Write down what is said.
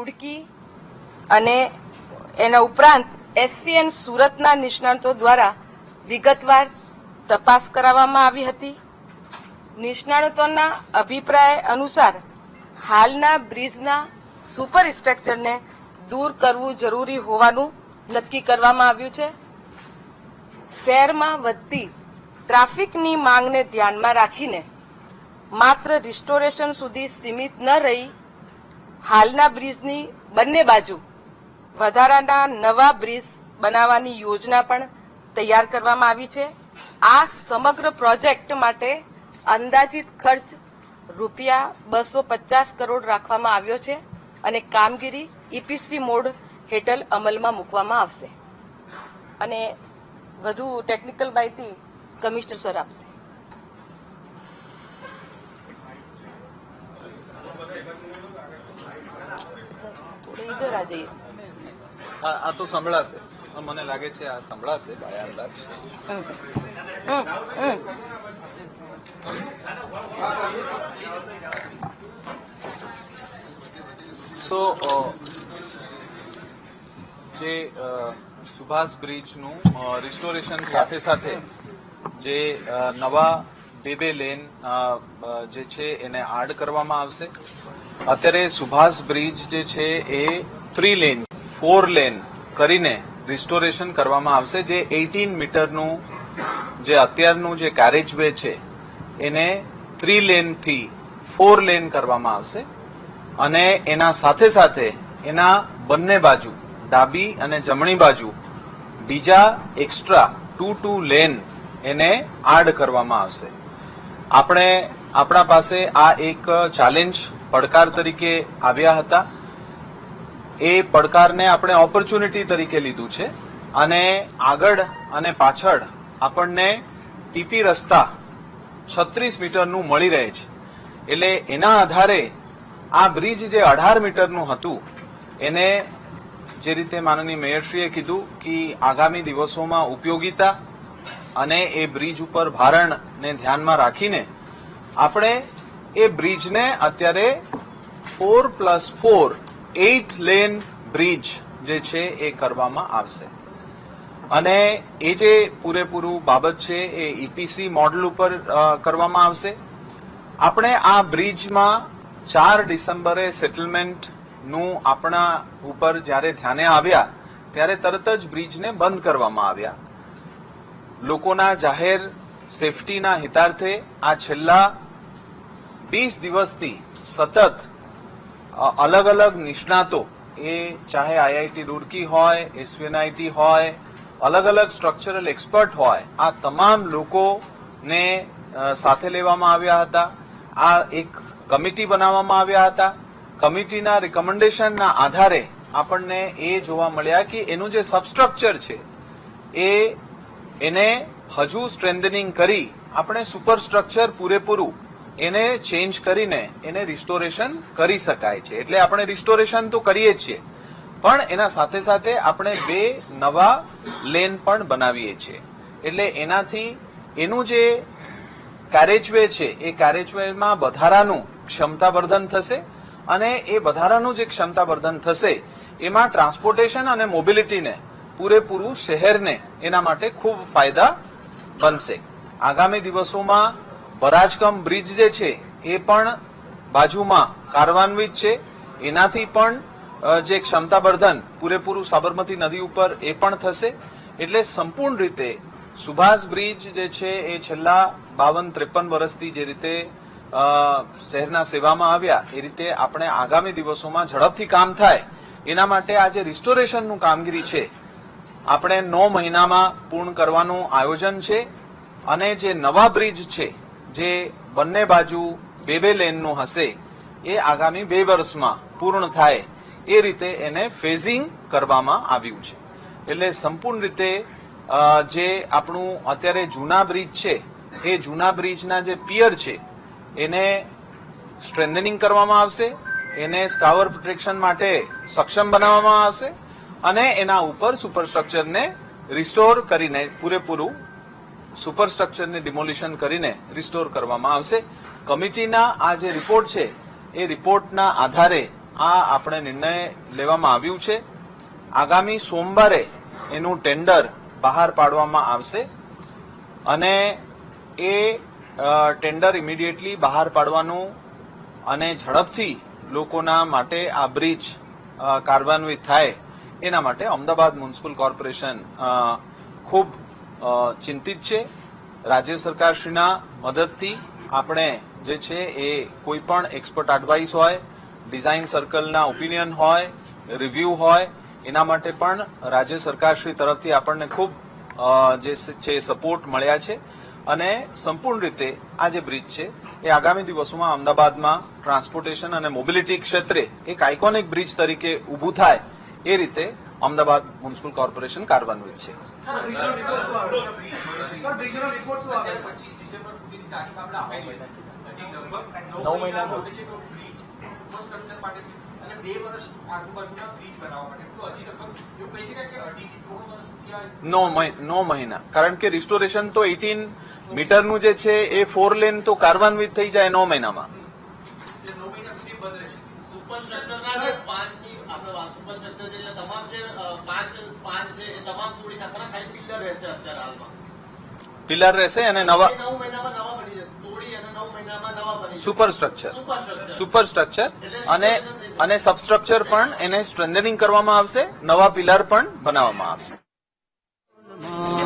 રૂડકી અને એના ઉપરાંત એસવીએન સુરતના નિષ્ણાતો દ્વારા વિગતવાર તપાસ કરાવવામાં આવી હતી. નિષ્ણાતોના અભિપ્રાય અનુસાર હાલના બ્રિજના સુપર સ્ટ્રક્ચરને દૂર કરવું જરૂરી હોવાનું નક્કી કરવામાં આવ્યું છે. શહેરમાં વધતી ટ્રાફિકની માંગને ધ્યાનમાં રાખીને માત્ર રિસ્ટોરેશન સુધી સીમિત ન રહી હાલના બ્રિજની બંને બાજુ વધારાના નવા બ્રિજ બનાવવાની યોજના પણ તૈયાર કરવામાં આવી છે. આ સમગ્ર પ્રોજેક્ટ માટે અંદાજિત ખર્ચ ₹250 કરોડ રાખવામાં આવ્યો છે અને કામગીરી ઈપીસી મોડ હેઠળ અમલમાં મૂકવામાં આવશે. અને વધુ ટેકનિકલ માહિતી કમિશનર સર આપશે. ઇધર આ જઈએ. આ તો સંભળાશે, મને લાગે છે આ સંભળાશે બાય અંદાજ. સો જે સુભાષ બ્રિજનું રિસ્ટોરેશન સાથે સાથે જે નવા બે લેન જે છે એને આડ કરવામાં આવશે. અત્યારે સુભાષ બ્રિજ જે છે એ 3 લેન 4 લેન કરીને રિસ્ટોરેશન કરવામાં આવશે. જે 18 મીટરનું જે અત્યારનું જે કેરેજ વે છે એને 3 લેનથી 4 લેન કરવામાં આવશે અને એના સાથે સાથે એના બંને બાજુ ડાબી અને જમણી બાજુ બીજા એક્સ્ટ્રા 2 લેન એને આડ કરવામાં આવશે. આપણા પાસે આ એક ચેલેન્જ પડકાર તરીકે આવ્યા હતા. એ પડકારને આપણે ઓપોર્ચ્યુનિટી તરીકે લીધું છે અને આગળ અને પાછળ આપણને ટીપી રસ્તા 36 મીટરનું મળી રહે છે. એટલે એના આધારે આ બ્રિજ જે 18 મીટરનું હતું એને જે રીતે માનનીય મેયરશ્રીએ કીધું કે આગામી દિવસોમાં ઉપયોગિતા અને એ બ્રિજ ઉપર ભારણને ધ્યાનમાં રાખીને આપણે એ બ્રિજને અત્યારે 4+4 8 લેન બ્રિજ જે છે એ કરવામાં આવશે. અને એ જે પૂરેપૂરું બાબત છે એ ઈપીસી મોડલ ઉપર કરવામાં આવશે. આપણે આ બ્રિજમાં 4 ડિસેમ્બરે સેટલમેન્ટનું આપણા ઉપર જ્યારે ધ્યાને આવ્યા ત્યારે તરત જ બ્રિજને બંધ કરવામાં આવ્યા. લોકોના જાહેર સેફટીના હિતાર્થે આ છેલ્લા 20 દિવસથી સતત અલગ અલગ નિષ્ણાતો, એ ચાહે આઈઆઈટી રૂડકી હોય, એસવીએનઆઈટી હોય, અલગ અલગ સ્ટ્રક્ચરલ એક્સપર્ટ હોય, આ તમામ લોકોને સાથે લેવામાં આવ્યા હતા. આ એક કમિટી બનાવવામાં આવ્યા હતા. કમિટીના રિકમેન્ડેશનના આધારે આપણને એ જોવા મળ્યા કે એનું જે સબસ્ટ્રક્ચર છે એને હજુ સ્ટ્રેન્થનિંગ કરી આપણે સુપરસ્ટ્રક્ચર પૂરેપૂરું એને ચેન્જ કરીને એને રિસ્ટોરેશન કરી શકાય છે. એટલે આપણે રિસ્ટોરેશન તો કરીએ છીએ પણ એના સાથે સાથે આપણે 2 નવા લેન પણ બનાવીએ છીએ. એટલે એનાથી એનું જે કેરેજવે છે એ કેરેજવેમાં વધારાનું ક્ષમતાવર્ધન થશે અને એ વધારાનું જે ક્ષમતાવર્ધન થશે એમાં ટ્રાન્સપોર્ટેશન અને મોબિલિટીને પૂરેપૂરું શહેરને એના માટે ખૂબ ફાયદા બનશે. આગામી દિવસોમાં બરાજકમ બ્રિજ જે છે એ પણ બાજુમાં કાર્યાન્વિત છે. એનાથી પણ જે ક્ષમતાવર્ધન પૂરેપૂરું સાબરમતી નદી ઉપર એ પણ થશે. એટલે સંપૂર્ણ રીતે સુભાષ બ્રિજ જે છે એ છેલ્લા 52-53 વર્ષથી જે રીતે શહેરના સેવામાં આવ્યા એ રીતે આપણે આગામી દિવસોમાં ઝડપથી કામ થાય એના માટે આ જે રિસ્ટોરેશનનું કામગીરી છે આપણે 9 મહિનામાં પૂર્ણ કરવાનું આયોજન છે. અને જે નવા બ્રિજ છે જે બંને બાજુ 2 લેનનું હશે એ આગામી 2 વર્ષમાં પૂર્ણ થાય એ રીતે એને ફેઝિંગ કરવામાં આવ્યું છે. એટલે સંપૂર્ણ રીતે જે આપણું અત્યારે જૂના બ્રિજ છે એ જૂના બ્રિજના જે પિયર છે એને સ્ટ્રેન્થનિંગ કરવામાં આવશે, એને સ્કાવર પ્રોટેક્શન માટે સક્ષમ બનાવવામાં આવશે અને એના ઉપર સુપરસ્ટ્રક્ચરને રિસ્ટોર કરીને પૂરેપૂરું સુપરસ્ટ્રક્ચરને ડિમોલિશન કરીને રિસ્ટોર કરવામાં આવશે. કમિટીના આ જે રિપોર્ટ છે એ રિપોર્ટના આધારે આ આપણે નિર્ણય લેવામાં આવ્યું છે. આગામી સોમવારે એનું ટેન્ડર બહાર પાડવામાં આવશે અને એ ટેન્ડર ઇમિડિયેટલી બહાર પાડવાનું અને ઝડપથી લોકોના માટે આ બ્રિજ કાર્યાન્વિત થાય એના માટે અમદાવાદ મ્યુનિસિપલ કોર્પોરેશન ખૂબ ચિંતિત છે. રાજ્ય સરકારશ્રીના મદદથી આપણે જે છે એ કોઈ પણ એક્સપર્ટ એડવાઇસ હોય, ડિઝાઇન સર્કલના ઓપિનિયન હોય, રિવ્યુ હોય, એના માટે પણ રાજ્ય સરકારશ્રી તરફથી આપણને ખૂબ જે છે સપોર્ટ મળ્યા છે અને સંપૂર્ણ રીતે આ જે બ્રિજ છે એ આગામી દિવસોમાં અમદાવાદમાં ટ્રાન્સપોર્ટેશન અને મોબિલિટી ક્ષેત્રે એક આઇકોનિક બ્રિજ તરીકે ઊભું થાય એ રીતે અમદાવાદ મ્યુનિસિપલ કોર્પોરેશન કાર્યાન્વિત છે. નો મહિના, કારણ કે રિસ્ટોરેશન તો 18 મીટરનું જે છે એ 4 લેન તો કાર્યાન્વિત થઈ જાય 9 મહિનામાં. સુપરસ્ટ્રક્ચરના જે સ્પાનની આપણે સુપરસ્ટ્રક્ચર છે એટલે તમામ જે 5 સ્પાન છે એ તમામ તોડી નાખવાના, ખાલી પિલર રહેશે અત્યારે હાલમાં. પિલર રહેશે અને નવા 9 મહિનામાં નવા બની જશે, તોડી અને 9 મહિનામાં નવા બની જશે. સુપરસ્ટ્રક્ચર અને સબસ્ટ્રક્ચર પણ એને સ્ટ્રેન્થનિંગ કરવામાં આવશે, નવા પિલર પણ બનાવવામાં આવશે.